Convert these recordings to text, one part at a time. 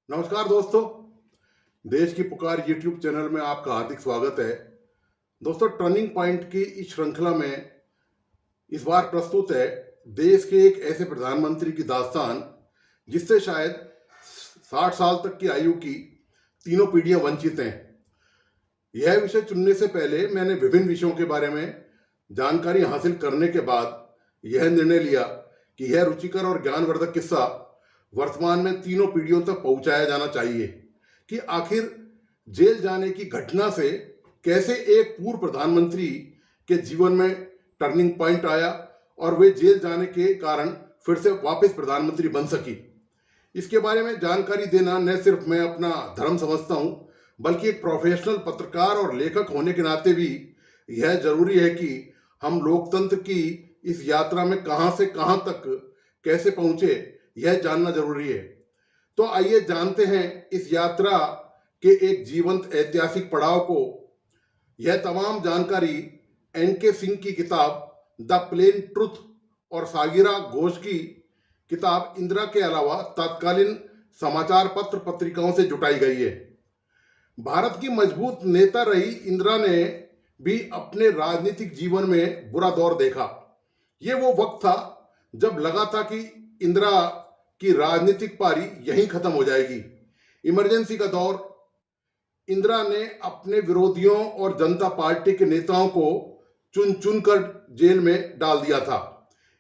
नमस्कार दोस्तों। देश की पुकार यूट्यूब चैनल में आपका हार्दिक स्वागत है। दोस्तों, टर्निंग पॉइंट की इस श्रृंखला में इस बार प्रस्तुत है देश के एक ऐसे प्रधानमंत्री की दास्तान जिससे शायद 60 साल तक की आयु की तीनों पीढ़ियां वंचित हैं। यह विषय चुनने से पहले मैंने विभिन्न विषयों के बारे में जानकारी हासिल करने के बाद यह निर्णय लिया कि यह रुचिकर और ज्ञानवर्धक किस्सा वर्तमान में तीनों पीढ़ियों तक पहुंचाया जाना चाहिए कि आखिर जेल जाने की घटना से कैसे एक पूर्व प्रधानमंत्री के जीवन में टर्निंग पॉइंट आया और वे जेल जाने के कारण फिर से वापस प्रधानमंत्री बन सकी। इसके बारे में जानकारी देना न सिर्फ मैं अपना धर्म समझता हूं, बल्कि एक प्रोफेशनल पत्रकार और लेखक होने के नाते भी यह जरूरी है कि हम लोकतंत्र की इस यात्रा में कहां से कहां तक कैसे पहुंचे, यह जानना जरूरी है। तो आइए जानते हैं इस यात्रा के एक जीवंत ऐतिहासिक पड़ाव को। यह तमाम जानकारी एन.के. सिंह की किताब द प्लेन ट्रुथ और सागिरा घोष की किताब इंदिरा के अलावा तत्कालीन समाचार पत्र पत्रिकाओं से जुटाई गई है। भारत की मजबूत नेता रही इंदिरा ने भी अपने राजनीतिक जीवन में बुरा दौर देखा। ये वो वक्त था जब लगा था कि इंदिरा की राजनीतिक पारी यहीं खत्म हो जाएगी। इमरजेंसी का दौर। इंदिरा ने अपने विरोधियों और जनता पार्टी के नेताओं को चुन चुन कर जेल में डाल दिया था।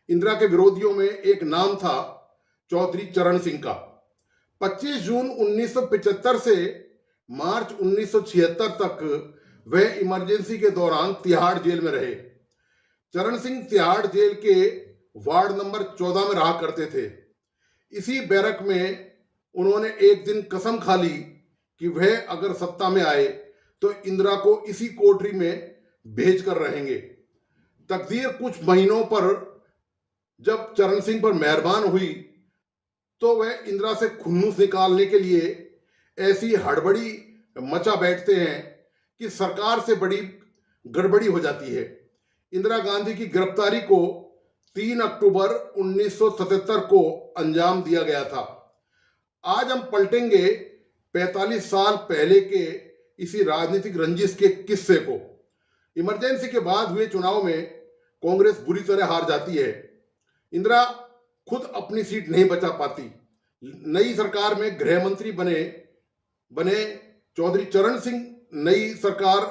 इंदिरा के विरोधियों में एक नाम था चौधरी चरण सिंह का। 25 जून 1975 से मार्च 1976 तक वह इमरजेंसी के दौरान तिहाड़ जेल में रहे। चरण सिंह तिहाड़ जेल के वार्ड नंबर 14 में रहा करते थे। इसी बैरक में उन्होंने एक दिन कसम खा ली कि वह अगर सत्ता में आए तो इंदिरा को इसी कोठरी में भेज कर रहेंगे। तकदीर कुछ महीनों पर जब चरण सिंह पर मेहरबान हुई तो वह इंदिरा से खुन्नूस निकालने के लिए ऐसी हड़बड़ी मचा बैठते हैं कि सरकार से बड़ी गड़बड़ी हो जाती है। इंदिरा गांधी की गिरफ्तारी को 3 अक्टूबर 1977 को अंजाम दिया गया था। आज हम पलटेंगे 45 साल पहले के इसी राजनीतिक रंजिश के किस्से को। इमरजेंसी के बाद हुए चुनाव में कांग्रेस बुरी तरह हार जाती है। इंदिरा खुद अपनी सीट नहीं बचा पाती। नई सरकार में गृह मंत्री बने चौधरी चरण सिंह नई सरकार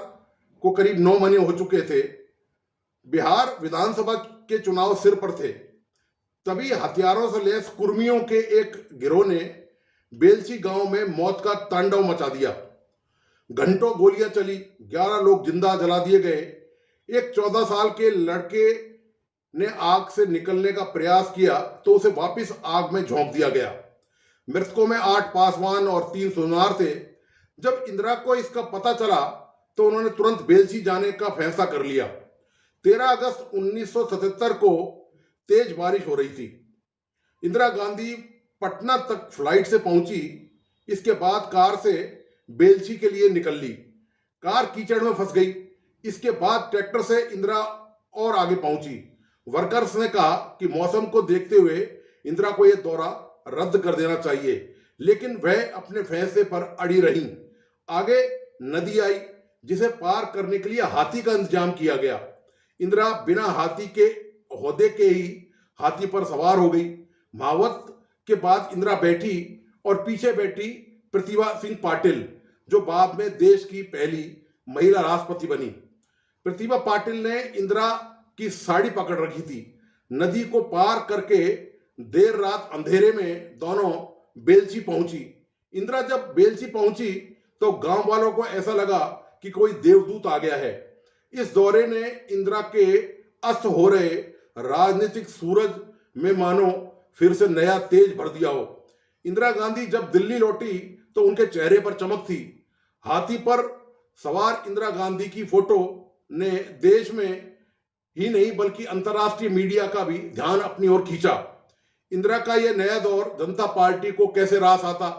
को करीब 9 महीने हो चुके थे। बिहार विधानसभा के चुनाव सिर पर थे। तभी हथियारों से लैस कुर्मियों के एक गिरोह ने बेलची गांव में मौत का तांडव मचा दिया। घंटों गोलियां चली, 11 लोग जिंदा जला दिए गए। एक 14 साल के लड़के ने आग से निकलने का प्रयास किया तो उसे वापस आग में झोंक दिया गया। मृतकों में 8 पासवान और 3 सुनार थे। जब इंदिरा को इसका पता चला तो उन्होंने तुरंत बेलची जाने का फैसला कर लिया। 13 अगस्त 1977 को तेज बारिश हो रही थी। इंदिरा गांधी पटना तक फ्लाइट से पहुंची। इसके बाद कार से बेलची के लिए निकल ली। कार कीचड़ में फंस गई। इसके बाद ट्रैक्टर से इंदिरा और आगे पहुंची। वर्कर्स ने कहा कि मौसम को देखते हुए इंदिरा को यह दौरा रद्द कर देना चाहिए, लेकिन वह अपने फैसले पर अड़ी रहीं। आगे नदी आई जिसे पार करने के लिए हाथी का इंतजाम किया गया। इंदिरा बिना हाथी के ओहदे के ही हाथी पर सवार हो गई। महावत के बाद इंदिरा बैठी और पीछे बैठी प्रतिभा सिंह पाटिल, जो बाद में देश की पहली महिला राष्ट्रपति बनी। प्रतिभा पाटिल ने इंदिरा की साड़ी पकड़ रखी थी। नदी को पार करके देर रात अंधेरे में दोनों बेलची पहुंची। इंदिरा जब बेलची पहुंची तो गांव वालों को ऐसा लगा कि कोई देवदूत आ गया है। इस दौरे ने इंदिरा के अस्त हो रहे राजनीतिक सूरज में मानो फिर से नया तेज भर दिया हो। इंदिरा गांधी जब दिल्ली लौटी तो उनके चेहरे पर चमक थी। हाथी पर सवार इंदिरा गांधी की फोटो ने देश में ही नहीं बल्कि अंतर्राष्ट्रीय मीडिया का भी ध्यान अपनी ओर खींचा। इंदिरा का यह नया दौर जनता पार्टी को कैसे रास आता।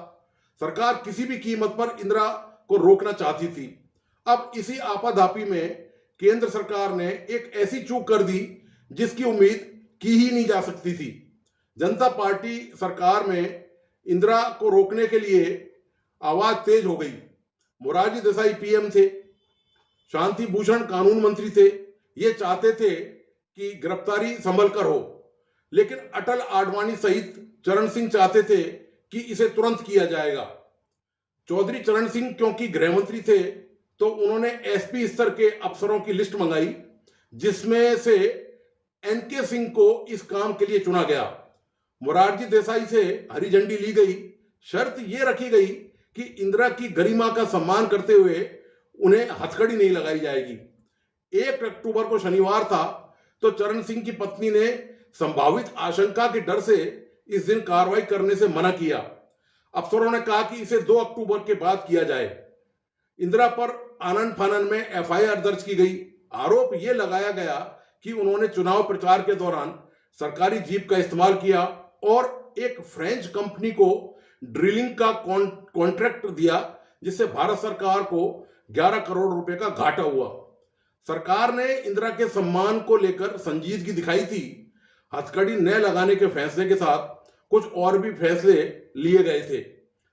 सरकार किसी भी कीमत पर इंदिरा को रोकना चाहती थी। अब इसी आपाधापी में केंद्र सरकार ने एक ऐसी चूक कर दी जिसकी उम्मीद की ही नहीं जा सकती थी। जनता पार्टी सरकार में इंदिरा को रोकने के लिए आवाज तेज हो गई। मोरारजी देसाई पीएम थे, शांति भूषण कानून मंत्री थे, ये चाहते थे कि गिरफ्तारी संभल कर हो, लेकिन अटल आडवाणी सहित चरण सिंह चाहते थे कि इसे तुरंत किया जाएगा। चौधरी चरण सिंह क्योंकि गृह मंत्री थे तो उन्होंने एसपी स्तर के अफसरों की लिस्ट मंगाई, जिसमें से एनके सिंह को इस काम के लिए चुना गया। मोरारजी देसाई से हरी झंडी ली गई। शर्त यह रखी गई कि इंदिरा की गरिमा का सम्मान करते हुए उन्हें हथकड़ी नहीं लगाई जाएगी। 1 अक्टूबर को शनिवार था, तो चरण सिंह की पत्नी ने संभावित आशंका के डर से इस दिन कार्रवाई करने से मना किया। अफसरों ने कहा कि इसे 2 अक्टूबर के बाद किया जाए। इंदिरा पर आनन फानन में एफआईआर दर्ज की गई। आरोप यह लगाया गया कि उन्होंने चुनाव प्रचार के दौरान सरकारी जीप का इस्तेमाल किया और एक फ्रेंच कंपनी को ड्रिलिंग का कॉन्ट्रैक्ट दिया, जिससे भारत सरकार को 11 करोड़ रुपए का घाटा हुआ। सरकार ने इंदिरा के सम्मान को लेकर संजीदगी दिखाई थी। हथकड़ी न लगाने के फैसले के साथ कुछ और भी फैसले लिए गए थे,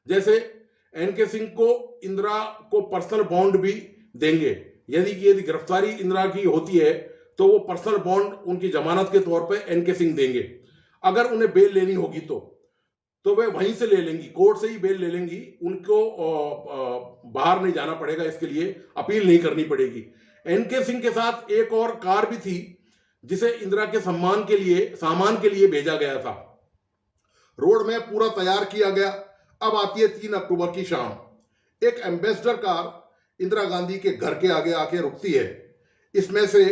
जैसे एनके सिंह को इंदिरा को पर्सनल बॉन्ड भी देंगे। यदि गिरफ्तारी इंदिरा की होती है तो वो पर्सनल बॉन्ड उनकी जमानत के तौर पे एनके सिंह देंगे। अगर उन्हें बेल लेनी होगी तो वे वहीं से ले लेंगी, कोर्ट से ही बेल ले लेंगी। उनको बाहर नहीं जाना पड़ेगा, इसके लिए अपील नहीं करनी पड़ेगी। एनके सिंह के साथ एक और कार भी थी, जिसे इंदिरा के सामान के लिए भेजा गया था। रोड मैप पूरा तैयार किया गया। अब आती है 3 अक्टूबर की शाम। एक एम्बेसडर कार इंदिरा गांधी के घर के आगे आके रुकती है। इसमें से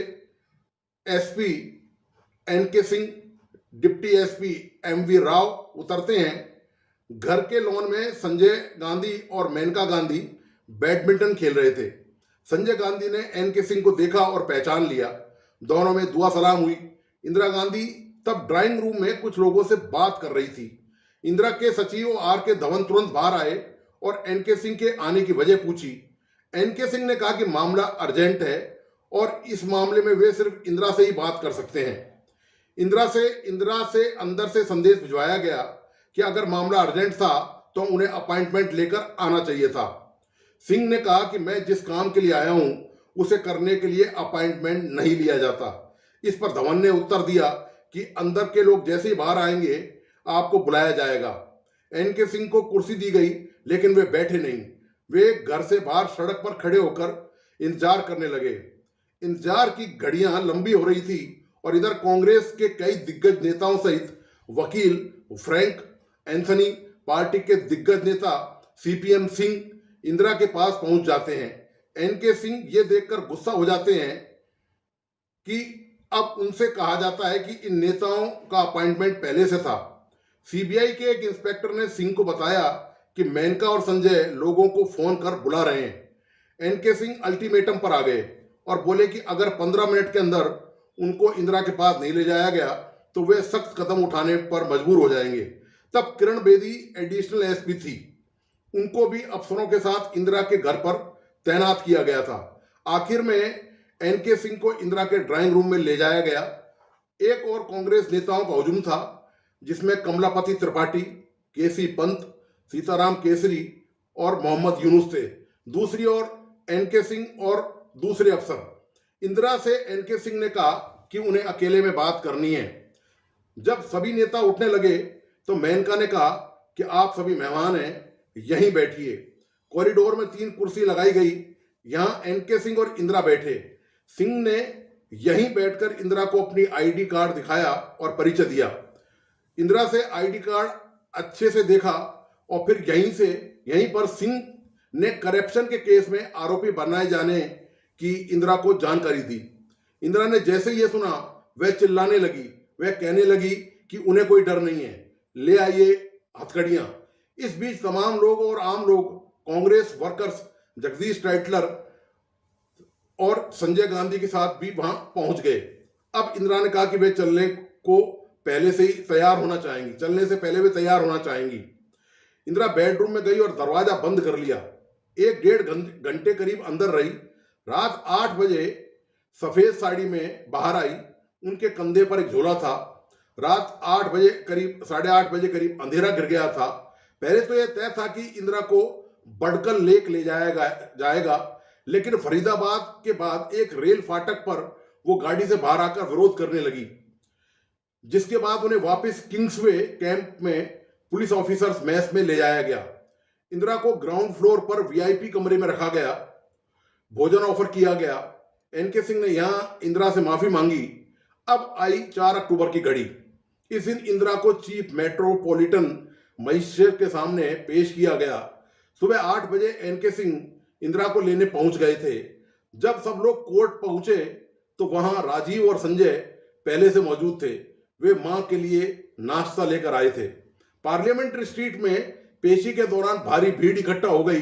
SP N K Singh, deputy SP M V Rao उतरते हैं। घर के लॉन में संजय गांधी और मेनका गांधी बैडमिंटन खेल रहे थे। संजय गांधी ने एनके सिंह को देखा और पहचान लिया। दोनों में दुआ सलाम हुई। इंदिरा गांधी तब ड्राइंग रूम में कुछ लोगों से बात कर रही थी। इंदिरा के सचिव आर के धवन तुरंत बाहर आए और एनके सिंह के आने की वजह पूछी। एनके सिंह ने कहा कि मामला अर्जेंट है और इस मामले में वे सिर्फ इंदिरा से ही बात कर सकते हैं। इंदिरा से अंदर से संदेश भिजवाया गया कि अगर मामला अर्जेंट था तो उन्हें अपॉइंटमेंट लेकर आना चाहिए था। सिंह ने कहा कि मैं जिस काम के लिए आया हूं उसे करने के लिए अपॉइंटमेंट नहीं लिया जाता। इस पर धवन ने उत्तर दिया कि अंदर के लोग जैसे ही बाहर आएंगे आपको बुलाया जाएगा। एनके सिंह को कुर्सी दी गई, लेकिन वे बैठे नहीं। वे घर से बाहर सड़क पर खड़े होकर इंतजार करने लगे। इंतजार की घड़ियां लंबी हो रही थी और इधर कांग्रेस के कई दिग्गज नेताओं सहित वकील फ्रैंक एंथनी, पार्टी के दिग्गज नेता सीपीएम सिंह इंदिरा के पास पहुंच जाते हैं। एनके सिंह ये देखकर गुस्सा हो जाते हैं कि अब उनसे कहा जाता है कि इन नेताओं का अपॉइंटमेंट पहले से था। सीबीआई के एक इंस्पेक्टर ने सिंह को बताया कि मेनका और संजय लोगों को फोन कर बुला रहे हैं। एनके सिंह अल्टीमेटम पर आ गए और बोले कि अगर 15 मिनट के अंदर उनको इंदिरा के पास नहीं ले जाया गया तो वे सख्त कदम उठाने पर मजबूर हो जाएंगे। तब किरण बेदी एडिशनल एसपी थी। उनको भी अफसरों के साथ इंदिरा के घर पर तैनात किया गया था। आखिर में एनके सिंह को इंदिरा के ड्राइंग रूम में ले जाया गया। एक और कांग्रेस नेताओं का हुजूम था, जिसमें कमलापति त्रिपाठी, केसी पंत, सीताराम केसरी और मोहम्मद यूनुस थे। दूसरी ओर एनके सिंह और दूसरे अफसर। इंदिरा से एनके सिंह ने कहा कि उन्हें अकेले में बात करनी है। जब सभी नेता उठने लगे तो मेनका ने कहा कि आप सभी मेहमान हैं, यहीं बैठिए। कॉरिडोर में 3 कुर्सी लगाई गई। यहां एनके सिंह और इंदिरा बैठे। सिंह ने यहीं बैठकर इंदिरा को अपनी आईडी कार्ड दिखाया और परिचय दिया। इंदिरा से आईडी कार्ड अच्छे से देखा और फिर यहीं पर सिंह ने करप्शन के केस में आरोपी बनाए जाने की इंदिरा को जानकारी दी। इंदिरा ने जैसे ये सुना वह चिल्लाने लगी। वह कहने लगी कि उन्हें कोई डर नहीं है, ले आइए हथकड़ियां। इस बीच तमाम लोग और आम लोग, कांग्रेस वर्कर्स, जगदीश टाइटलर और संजय गांधी के साथ भी वहां पहुंच गए। अब इंदिरा ने कहा कि वे चलने से तैयार होना चाहेंगी। इंदिरा बेडरूम में गई और दरवाजा बंद कर लिया। 1-1.5 घंटे करीब अंदर रही। रात 8 बजे सफेद साड़ी में बाहर आई। उनके कंधे पर एक झोला था। रात 8 बजे करीब, 8:30 बजे करीब अंधेरा गिर गया था। पहले तो यह तय था कि इंदिरा को बडगल लेक ले जाएगा, लेकिन फरीदाबाद के बाद एक रेल फाटक पर वो गाड़ी से बाहर आकर विरोध करने लगी, जिसके बाद उन्हें वापस किंग्सवे कैंप में पुलिस ऑफिसर्स मैस में ले जाया गया। इंदिरा को ग्राउंड फ्लोर पर वीआईपी कमरे में रखा गया, भोजन ऑफर किया गया। एनके सिंह ने यहां इंदिरा से माफी मांगी। अब आई 4 अक्टूबर की घड़ी। इस दिन इंदिरा को चीफ मेट्रोपॉलिटन मजिस्ट्रेट के सामने पेश किया गया। सुबह 8 बजे एनके सिंह इंदिरा को लेने पहुंच गए थे। जब सब लोग कोर्ट पहुंचे तो वहां राजीव और संजय पहले से मौजूद थे। वे मां के लिए नाश्ता लेकर आए थे। पार्लियामेंट्री स्ट्रीट में पेशी के दौरान भारी भीड़ इकट्ठा हो गई।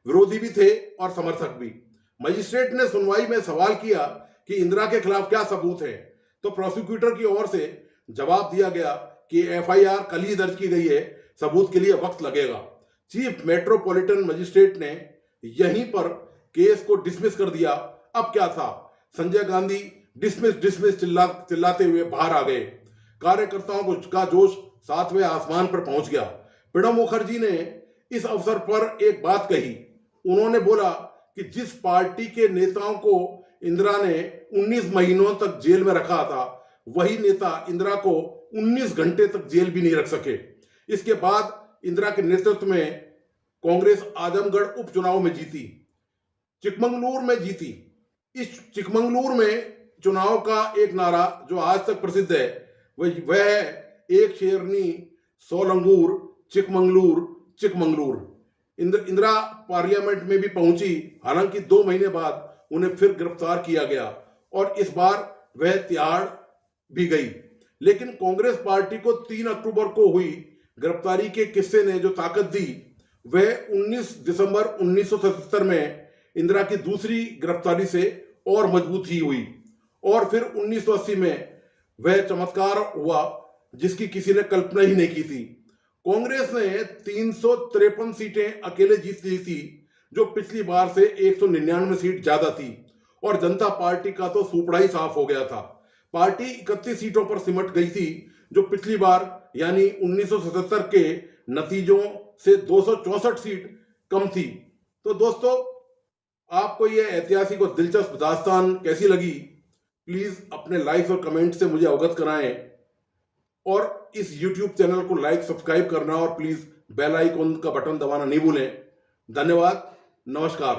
विरोधी भी थे और समर्थक भी। मजिस्ट्रेट ने सुनवाई में सवाल किया कि इंदिरा के खिलाफ क्या सबूत है, तो प्रोसिक्यूटर की ओर से जवाब दिया गया कि एफआईआर कल ही दर्ज की गई है, सबूत के लिए वक्त लगेगा। चीफ मेट्रोपॉलिटन मजिस्ट्रेट ने यहीं पर केस को डिसमिस कर दिया। अब क्या था, संजय गांधी डिसमिस डिसमिस चिल्लाते हुए बाहर आ गए। कार्यकर्ताओं का जोश 7वें आसमान पर पहुंच गया। प्रणब मुखर्जी ने इस अवसर पर एक बात कही। उन्होंने बोला कि जिस पार्टी के नेताओं को इंदिरा ने 19 महीनों तक जेल में रखा था, वही नेता इंदिरा को 19 घंटे तक जेल भी नहीं रख सके। इसके बाद इंदिरा के नेतृत्व में कांग्रेस आजमगढ़ उपचुनाव में जीती, चिकमंगलूर में जीती। इस चिकमंगलूर में चुनाव का एक नारा जो आज तक प्रसिद्ध है वह है, एक शेरनी 100 लंगूर, चिकमंगलूर चिकमंगलूर। इंदिरा पार्लियामेंट में भी पहुंची, हालांकि 2 महीने बाद उन्हें फिर गिरफ्तार किया गया और इस बार वह तिहाड़ भी गई। लेकिन कांग्रेस पार्टी को 3 अक्टूबर को हुई गिरफ्तारी के किस्से ने जो ताकत दी, वह 19 दिसंबर 1977 में इंदिरा की दूसरी गिरफ्तारी से और मजबूत ही हुई। और फिर 1980 में वह चमत्कार हुआ जिसकी किसी ने कल्पना ही नहीं की थी। कांग्रेस ने 353 सीटें अकेले जीत ली थी, जो पिछली बार से 199 सीट ज्यादा थी। और जनता पार्टी का तो सुपड़ा ही साफ हो गया था। पार्टी 31 सीटों पर सिमट गई थी, जो पिछली बार यानी 1977 के नतीजों से 264 सीट कम थी। तो दोस्तों, आपको यह ऐतिहासिक और दिलचस्प दास्तान कैसी लगी, प्लीज अपने लाइक्स और कमेंट से मुझे अवगत कराएं। और इस YouTube चैनल को लाइक सब्सक्राइब करना और प्लीज बेल आइकन का बटन दबाना नहीं भूलें। धन्यवाद, नमस्कार।